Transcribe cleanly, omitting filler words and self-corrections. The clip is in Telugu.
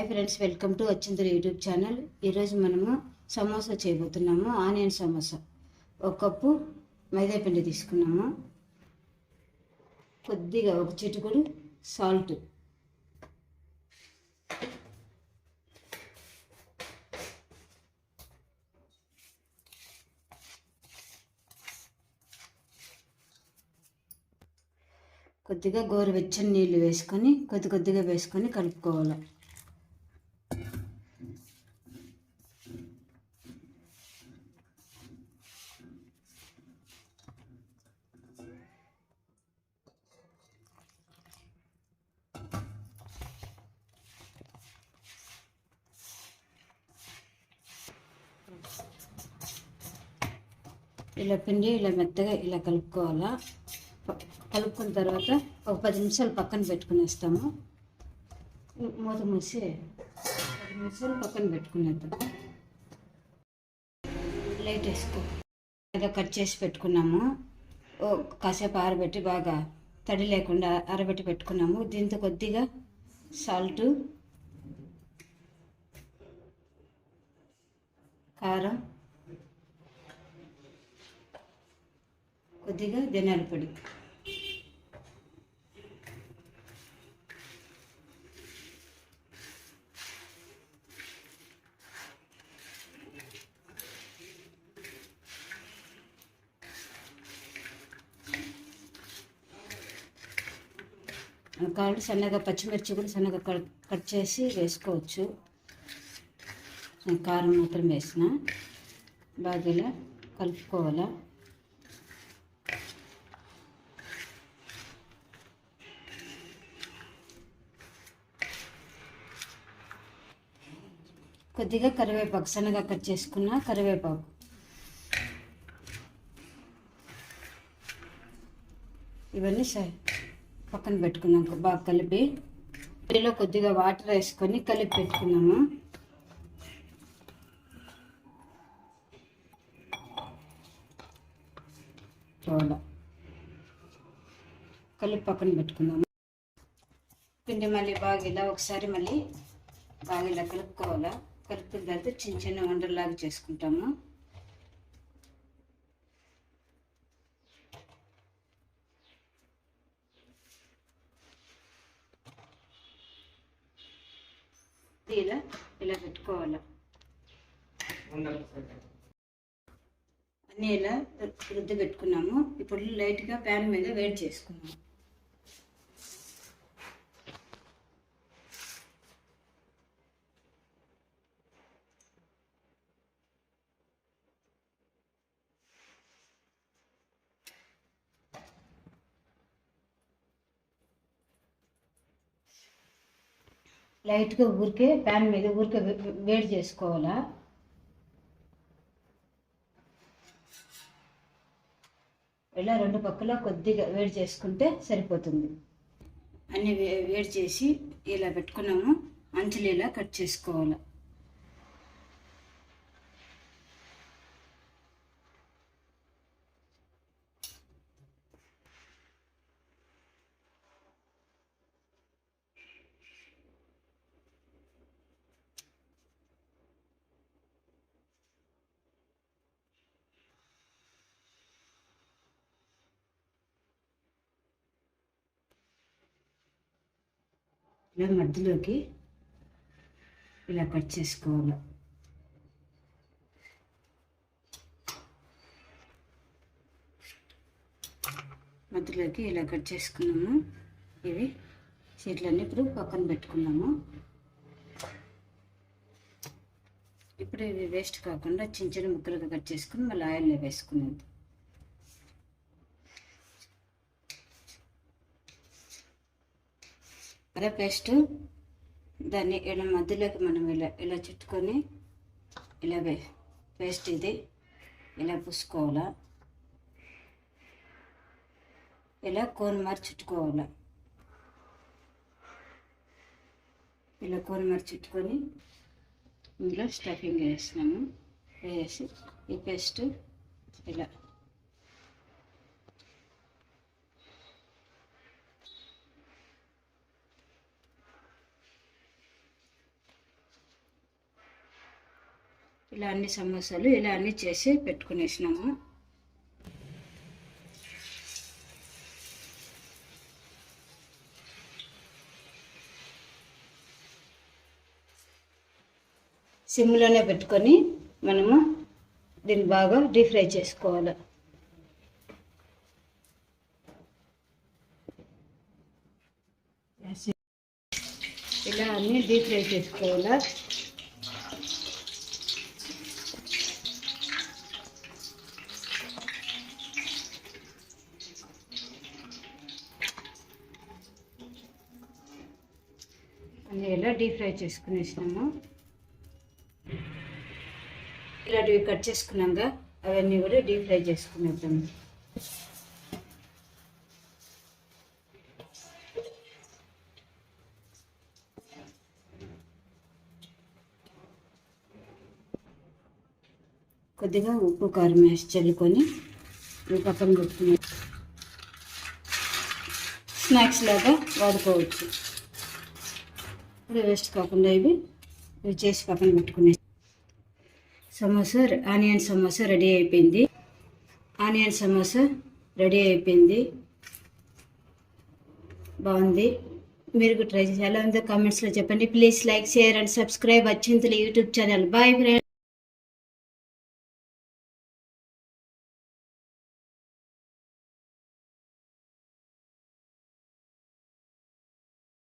ఫ్రెండ్స్, వెల్కమ్ టు వచ్చిందరు యూట్యూబ్ ఛానల్. ఈరోజు మనము సమోసా చేయబోతున్నాము. ఆనియన్ సమోసా. ఒక కప్పు మైదా పిండి తీసుకున్నాము. కొద్దిగా ఒక చిటికెడు సాల్ట్, కొద్దిగా గోరువెచ్చని నీళ్ళు వేసుకొని కొద్దిగా వేసుకొని కలుపుకోవాలి. ఇలా పిండి ఇలా మెత్తగా ఇలా కలుపుకోవాలా. కలుపుకున్న తర్వాత ఒక 10 నిమిషాలు పక్కన పెట్టుకునేస్తాము. మూత మూసి 10 నిమిషాలు పక్కన పెట్టుకునేద్దాం. లైట్ వేసుకో. ఏదో కట్ చేసి పెట్టుకున్నాము. కాసేపు ఆరబెట్టి బాగా తడి లేకుండా ఆరబెట్టి పెట్టుకున్నాము. దీంతో కొద్దిగా సాల్టు, కారం, కొద్దిగా ధనియాల పొడి, కావాలి సన్నగా పచ్చిమిర్చి కూడా సన్నగా కట్ చేసి వేసుకోవచ్చు. కారం మాత్రం వేసిన. బాగా ఇలా కలుపుకోవాలా. కొద్దిగా కరివేపాకు, సన్నగా కట్ చేసుకున్న కరివేపాకు, ఇవన్నీ పక్కన పెట్టుకున్నాం. బాగా కలిపి ఇందులో కొద్దిగా వాటర్ వేసుకొని కలిపి పెట్టుకున్నాము. చూడ కలిపి పక్కన పెట్టుకున్నాము. పిండి మళ్ళీ బాగా ఇలా ఒకసారి మళ్ళీ బాగా ఇలా కలుపుకోవాలా. కలుపుకున్న తర్వాత చిన్న చిన్న వండర్లాగా చేసుకుంటాము. ఇలా ఇలా పెట్టుకోవాలా. అన్నీ ఇలా రుద్ది పెట్టుకున్నాము. ఇప్పుడు లైట్గా ప్యాన్ మీద వేడి చేసుకున్నాము. లైట్గా ఊరికే ప్యాన్ మీద ఊరికే వేడి చేసుకోవాలా. ఇలా రెండు పక్కల కొద్దిగా వేడి చేసుకుంటే సరిపోతుంది. అన్నీ వేడి చేసి ఇలా పెట్టుకున్నాము. అంచులు ఇలా కట్ చేసుకోవాలి. ఇలా మధ్యలోకి ఇలా కట్ చేసుకోవాలి. మధ్యలోకి ఇలా కట్ చేసుకున్నాము. ఇవి సీట్లన్నీ ఇప్పుడు పక్కన పెట్టుకున్నాము. ఇప్పుడు ఇవి వేస్ట్ కాకుండా చిన్న చిన్న ముక్కలుగా కట్ చేసుకుని మళ్ళీ ఆయిల్లో వేసుకునేది. అదే పేస్ట్ దాన్ని ఇలా మధ్యలోకి మనం ఇలా ఇలా చుట్టుకొని ఇలా పేస్ట్ ఇది ఇలా పూసుకోవాలా. ఇలా కోన్ మారి చుట్టుకోవాలా. ఇలా కోన్ మారి చుట్టుకొని ఇందులో స్టఫింగ్ వేసినాము. వేసి ఈ పేస్ట్ ఇలా ఇలా అన్ని సమోసాలు ఇలా అన్ని చేసి పెట్టుకునేసినాము. సిమ్లోనే పెట్టుకొని మనము దీన్ని బాగా డీప్ ఫ్రై చేసుకోవాలి. ఇలా అన్నీ డీప్ ఫ్రై చేసుకోవాలి. అన్నీ ఇలా డీప్ ఫ్రై చేసుకునేసినాము. ఇలాంటివి కట్ చేసుకున్నాక అవన్నీ కూడా డీప్ ఫ్రై చేసుకునేద్దాము. కొద్దిగా ఉప్పు కారం వేసి చల్లుకొని పక్కన పెట్టుకుని స్నాక్స్ లాగా వాడుకోవచ్చు. ఇప్పుడు వేస్ట్ కాకుండా ఇవి చేసి పక్కన పెట్టుకునే సమోసా ఆనియన్ సమోసా రెడీ అయిపోయింది. ఆనియన్ సమోసా రెడీ అయిపోయింది, బాగుంది. మీరు ట్రై చేసి ఎలా ఉందో కామెంట్స్లో చెప్పండి. Please like, share and subscribe అచ్చింతలు యూట్యూబ్ ఛానల్. Bye friends.